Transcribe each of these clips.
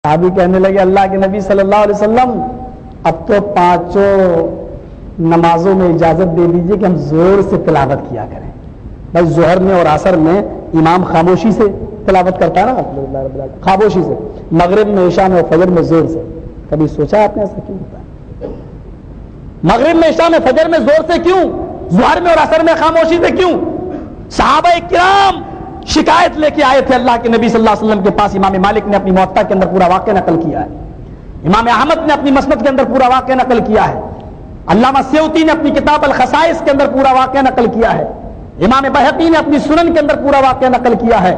صحابی کہنے لگے اللہ کے نبی صلی اللہ علیہ وسلم اب تو پانچوں نمازوں میں اجازت دے دیجیے کہ ہم زور سے تلاوت کیا کریں. بھائی ظہر میں اور عصر میں امام خاموشی سے تلاوت کرتا ہے نا, خاموشی سے. مغرب میں, عشاء میں اور فجر میں زور سے. کبھی سوچا آپ نے ایسا کیوں ہوتا ہے؟ مغرب میں, عشاء میں, فجر میں زور سے کیوں؟ ظہر میں اور عصر میں خاموشی سے کیوں؟ صحابہ کرام شکایت لے کے آئے تھے اللہ کے نبی صلی اللہ علیہ وسلم کے پاس. امام مالک نے اپنی موطا کے اندر پورا واقعہ نقل کیا ہے, امام احمد نے اپنی مسند کے اندر پورا واقعہ نقل کیا ہے, علامہ سیوطی نے اپنی کتاب الخصائص کے اندر پورا واقعہ نقل کیا ہے, امام بہقی نے اپنی سنن کے اندر پورا واقعہ نقل کیا ہے,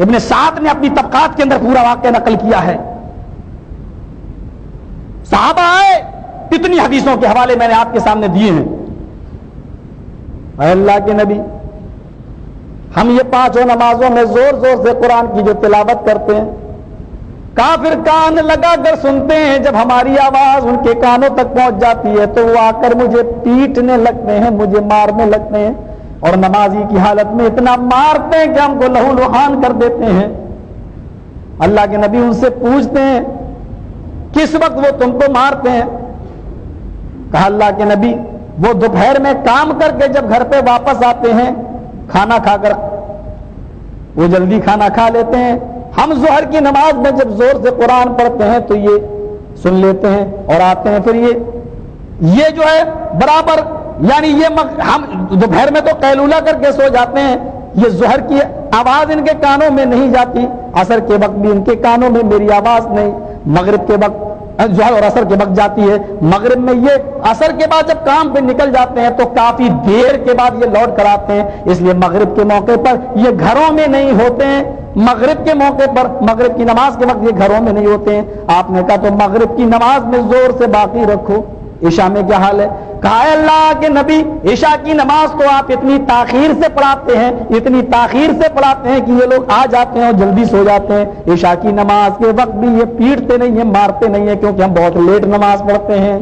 ابن سعد نے اپنی طبقات کے اندر پورا واقعہ نقل کیا ہے. صحابہ آئے, کتنی حدیثوں کے حوالے میں نے آپ کے سامنے دیے ہیں. اے اللہ کے نبی, ہم یہ پانچوں نمازوں میں زور زور سے قرآن کی جو تلاوت کرتے ہیں, کافر کان لگا کر سنتے ہیں. جب ہماری آواز ان کے کانوں تک پہنچ جاتی ہے تو وہ آ کر مجھے پیٹنے لگتے ہیں, مجھے مارنے لگتے ہیں, اور نمازی کی حالت میں اتنا مارتے ہیں کہ ہم کو لہو لہان کر دیتے ہیں. اللہ کے نبی ان سے پوچھتے ہیں کس وقت وہ تم کو مارتے ہیں؟ کہا اللہ کے نبی وہ دوپہر میں کام کر کے جب گھر پہ واپس آتے ہیں, کھانا کھا کر, وہ جلدی کھانا کھا لیتے ہیں. ہم ظہر کی نماز میں جب زور سے قرآن پڑھتے ہیں تو یہ سن لیتے ہیں اور آتے ہیں. پھر یہ جو ہے برابر, یعنی یہ ہم دوپہر میں تو قیلولہ کر کے سو جاتے ہیں, یہ ظہر کی آواز ان کے کانوں میں نہیں جاتی, عصر کے وقت بھی ان کے کانوں میں میری آواز نہیں, مغرب کے وقت ظہر اور عصر کے وقت جاتی ہے. مغرب میں یہ عصر کے بعد جب کام پہ نکل جاتے ہیں تو کافی دیر کے بعد یہ لوٹ کر آتے ہیں, اس لیے مغرب کے موقع پر یہ گھروں میں نہیں ہوتے ہیں. مغرب کے موقع پر, مغرب کی نماز کے وقت یہ گھروں میں نہیں ہوتے ہیں. آپ نے کہا تو مغرب کی نماز میں زور سے باقی رکھو. عشاء میں کیا حال ہے؟ کہا اللہ کے نبی عشاء کی نماز کو آپ اتنی تاخیر سے پڑھاتے ہیں, اتنی تاخیر سے پڑھاتے ہیں کہ یہ لوگ آ جاتے ہیں اور جلدی سو جاتے ہیں. عشاء کی نماز کے وقت بھی یہ پیٹتے نہیں ہیں, مارتے نہیں ہیں, کیونکہ ہم بہت لیٹ نماز پڑھتے ہیں.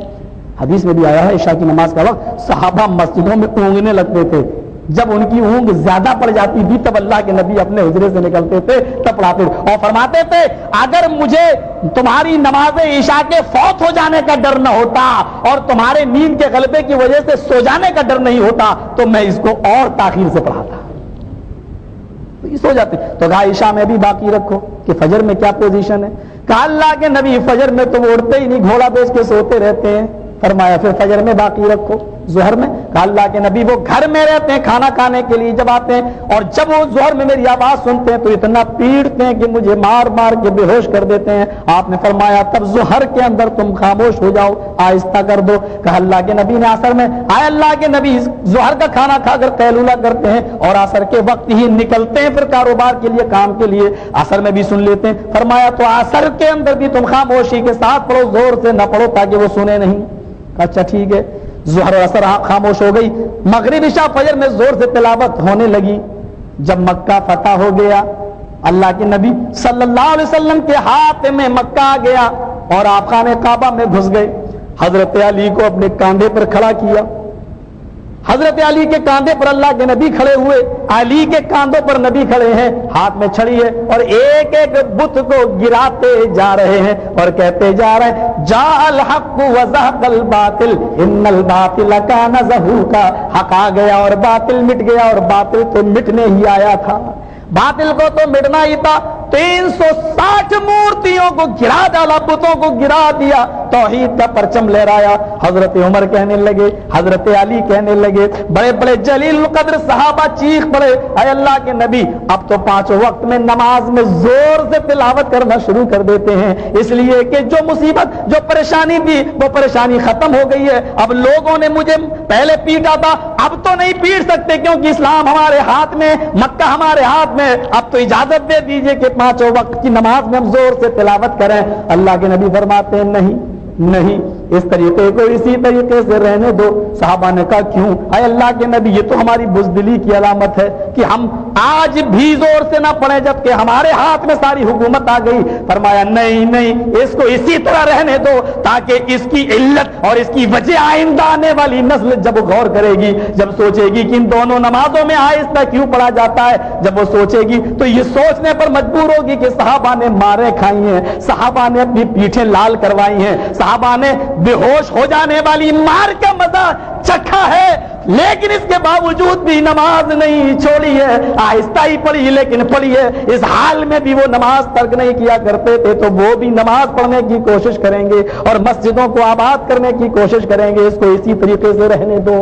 حدیث میں بھی آیا ہے عشاء کی نماز کا وقت صحابہ مسجدوں میں اونگنے لگتے تھے. جب ان کی اونگ زیادہ پڑ جاتی تھی تب اللہ کے نبی اپنے حجرے سے نکلتے تھے, تب پڑھاتے اور فرماتے تھے اگر مجھے تمہاری نماز عشاء کے فوت ہو جانے کا ڈر نہ ہوتا اور تمہارے نیند کے غلبے کی وجہ سے سو جانے کا ڈر نہیں ہوتا تو میں اس کو اور تاخیر سے پڑھاتا. سو جاتے تو کہا عشاء میں بھی باقی رکھو. کہ فجر میں کیا پوزیشن ہے؟ کہا اللہ کے نبی فجر میں تم اڑتے ہی نہیں, گھوڑا بیچ کے سوتے رہتے ہیں. فرمایا پھر فجر میں باقی رکھو. ظہر میں کہا اللہ کے نبی وہ گھر میں رہتے ہیں کھانا کھانے کے لیے جب آتے ہیں, اور جب وہ ظہر میں میری آواز سنتے ہیں تو اتنا پیٹتے ہیں کہ مجھے مار مار کے بے ہوش کر دیتے ہیں. آپ نے فرمایا تب ظہر کے اندر تم خاموش ہو جاؤ, آہستہ کر دو. کہا اللہ کے نبی نے عصر میں, آئے اللہ کے نبی ظہر کا کھانا کھا کر قیلولہ کرتے ہیں اور عصر کے وقت ہی نکلتے ہیں پھر کاروبار کے لیے, کام کے لیے, عصر میں بھی سن لیتے ہیں. فرمایا تو عصر کے اندر بھی تم خاموشی کے ساتھ پڑھو, زور سے نہ پڑھو تاکہ وہ سنے نہیں. اچھا ٹھیک ہے. ظہر اور عصر خاموش ہو گئی. مغرب عشاء فجر میں زور سے تلاوت ہونے لگی. جب مکہ فتح ہو گیا, اللہ کے نبی صلی اللہ علیہ وسلم کے ہاتھ میں مکہ آ گیا اور آپ خانہ کعبہ میں گھس گئے. حضرت علی کو اپنے کاندھے پر کھڑا کیا. حضرت علی کے کاندھے پر اللہ کے نبی کھڑے ہوئے, علی کے کاندھوں پر نبی کھڑے ہیں, ہاتھ میں چھڑی ہے اور ایک ایک بت کو گراتے جا رہے ہیں اور کہتے جا رہے ہیں جاء الحق وزهق الباطل ان الباطل کان زهوقا. حق آ گیا اور باطل مٹ گیا, اور باطل تو مٹنے ہی آیا تھا, باطل کو تو مٹنا ہی تھا. 360 مورتیوں کو گرا ڈالا, بتوں کو گرا دیا, توحید کا پرچم لہرایا. حضرت عمر کہنے لگے, حضرت علی کہنے لگے, بڑے بڑے جلیل القدر صحابہ چیخ پڑے اے اللہ کے نبی اب تو پانچوں وقت میں نماز میں زور سے تلاوت کرنا شروع کر دیتے ہیں, اس لیے کہ جو مصیبت جو پریشانی تھی وہ پریشانی ختم ہو گئی ہے. اب لوگوں نے مجھے پہلے پیٹا تھا, اب تو نہیں پیٹ سکتے کیونکہ اسلام ہمارے ہاتھ میں, مکہ ہمارے ہاتھ میں. اب تو اجازت دے دیجئے کہ پانچوں وقت کی نماز میں ہم زور سے تلاوت کریں. اللہ کے نبی فرماتے ہیں نہیں, اس طریقے کو اسی طریقے سے رہنے دو. صحابہ نے کہا کیوں؟ اے اللہ کے نبی یہ تو ہماری بزدلی کی علامت ہے کہ ہم آج بھی زور سے نہ پڑے جبکہ ہمارے ہاتھ میں ساری حکومت آ گئی. فرمایا نہیں نہیں, اس کو اسی طرح رہنے دو تاکہ اس کی علت اور اس کی وجہ آئندہ آنے والی نسل جب غور کرے گی, جب سوچے گی کہ ان دونوں نمازوں میں آہستہ کیوں پڑھا جاتا ہے, جب وہ سوچے گی تو یہ سوچنے پر مجبور ہوگی کہ صحابہ نے ماریں کھائی ہیں, صحابہ نے اپنی پیٹھیں لال کروائی ہیں, صحابہ نے بے ہوش ہو جانے والی مار کا مزہ چکھا ہے, لیکن اس کے باوجود بھی نماز نہیں چھوڑی ہے, آہستہ ہی پڑھی لیکن پڑھی ہے. اس حال میں بھی وہ نماز ترک نہیں کیا کرتے تھے, تو وہ بھی نماز پڑھنے کی کوشش کریں گے اور مسجدوں کو آباد کرنے کی کوشش کریں گے. اس کو اسی طریقے سے رہنے دو.